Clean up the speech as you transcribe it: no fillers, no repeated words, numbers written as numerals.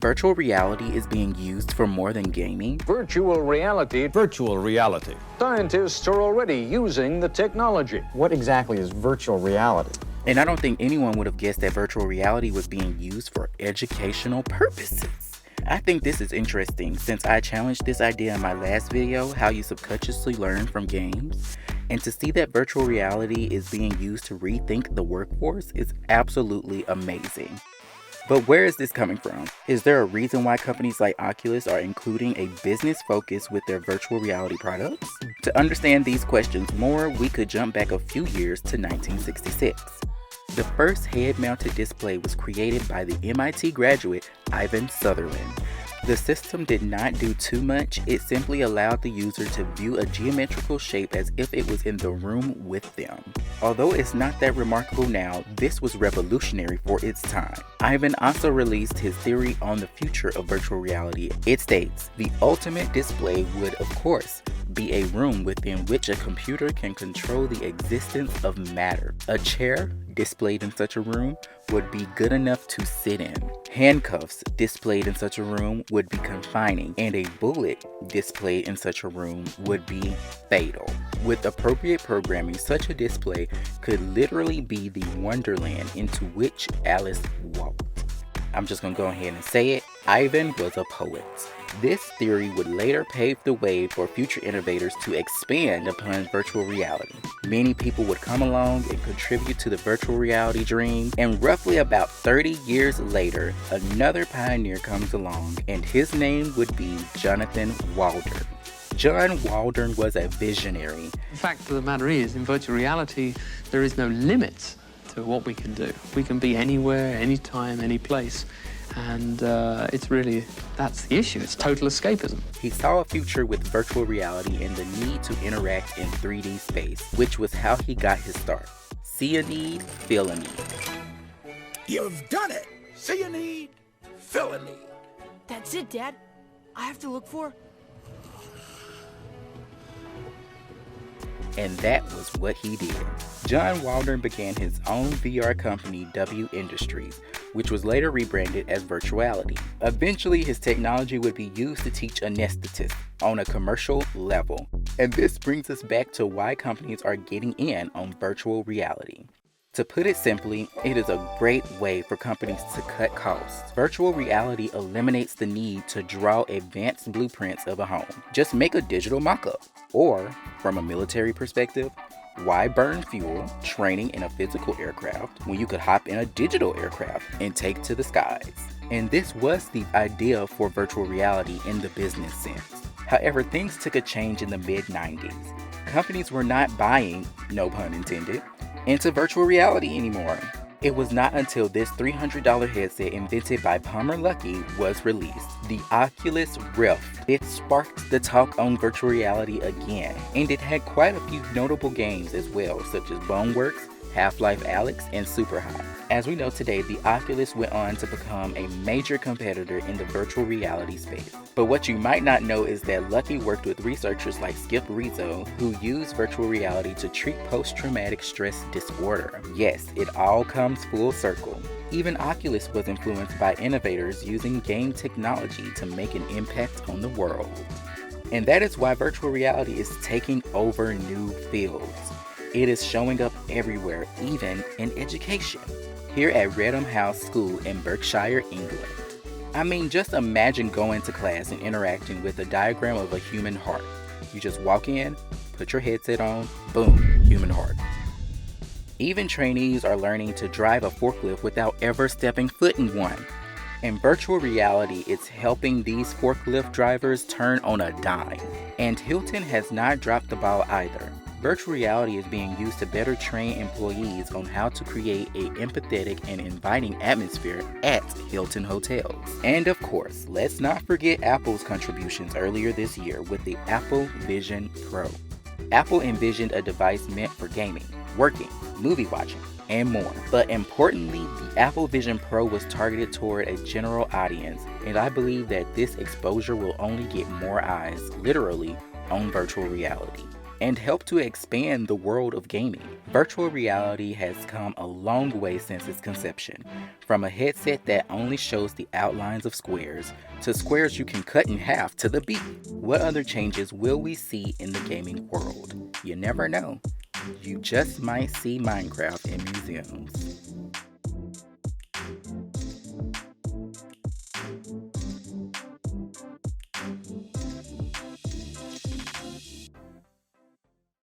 virtual reality is being used for more than gaming? Virtual reality. Virtual reality. Scientists are already using the technology. What exactly is virtual reality? And I don't think anyone would have guessed that virtual reality was being used for educational purposes. I think this is interesting since I challenged this idea in my last video, how you subconsciously learn from games. And to see that virtual reality is being used to rethink the workforce is absolutely amazing. But where is this coming from? Is there a reason why companies like Oculus are including a business focus with their virtual reality products? To understand these questions more, we could jump back a few years to 1966. The first head-mounted display was created by the MIT graduate Ivan Sutherland. The system did not do too much. It simply allowed the user to view a geometrical shape as if it was in the room with them. Although it's not that remarkable now, this was revolutionary for its time. Ivan also released his theory on the future of virtual reality. It states, the ultimate display would, of course, be a room within which a computer can control the existence of matter. A chair displayed in such a room would be good enough to sit in. Handcuffs displayed in such a room would be confining, and a bullet displayed in such a room would be fatal. With appropriate programming, such a display could literally be the wonderland into which Alice walked. I'm just gonna go ahead and say it, Ivan was a poet. This theory would later pave the way for future innovators to expand upon virtual reality. Many people would come along and contribute to the virtual reality dream, and roughly about 30 years later, another pioneer comes along, and his name would be Jonathan Waldron. John Waldron was a visionary. The fact of the matter is, in virtual reality, there is no limit to what we can do. We can be anywhere, anytime, any place. And it's really, that's the issue. It's total escapism. He saw a future with virtual reality and the need to interact in 3D space, which was how he got his start. See a need, feel a need. You've done it! See a need, fill a need. That's it, Dad. I have to look for... And that was what he did. John Waldron began his own VR company, W Industries, which was later rebranded as Virtuality. Eventually, his technology would be used to teach anesthetists on a commercial level. And this brings us back to why companies are getting in on virtual reality. To put it simply, it is a great way for companies to cut costs. Virtual reality eliminates the need to draw advanced blueprints of a home. Just make a digital mock-up. Or, from a military perspective, why burn fuel training in a physical aircraft when you could hop in a digital aircraft and take to the skies? And this was the idea for virtual reality in the business sense. However, things took a change in the mid-90s. Companies were not buying, no pun intended, into virtual reality anymore. It was not until this $300 headset invented by Palmer Luckey was released, the Oculus Rift. It sparked the talk on virtual reality again, and it had quite a few notable games as well, such as Boneworks, Half-Life Alyx, and Super Hot. As we know today, the Oculus went on to become a major competitor in the virtual reality space. But what you might not know is that Luckey worked with researchers like Skip Rizzo, who used virtual reality to treat post-traumatic stress disorder. Yes, it all comes full circle. Even Oculus was influenced by innovators using game technology to make an impact on the world. And that is why virtual reality is taking over new fields. It is showing up everywhere, even in education. Here at Redham House School in Berkshire, England. I mean, just imagine going to class and interacting with a diagram of a human heart. You just walk in, put your headset on, boom, human heart. Even trainees are learning to drive a forklift without ever stepping foot in one. In virtual reality, it's helping these forklift drivers turn on a dime. And Hilton has not dropped the ball either. Virtual reality is being used to better train employees on how to create an empathetic and inviting atmosphere at Hilton hotels. And of course, let's not forget Apple's contributions earlier this year with the Apple Vision Pro. Apple envisioned a device meant for gaming, working, movie watching, and more. But importantly, the Apple Vision Pro was targeted toward a general audience, and I believe that this exposure will only get more eyes, literally, on virtual reality. and help to expand the world of gaming. Virtual reality has come a long way since its conception, from a headset that only shows the outlines of squares to squares you can cut in half to the beat. What other changes will we see in the gaming world? You never know. You just might see Minecraft in museums.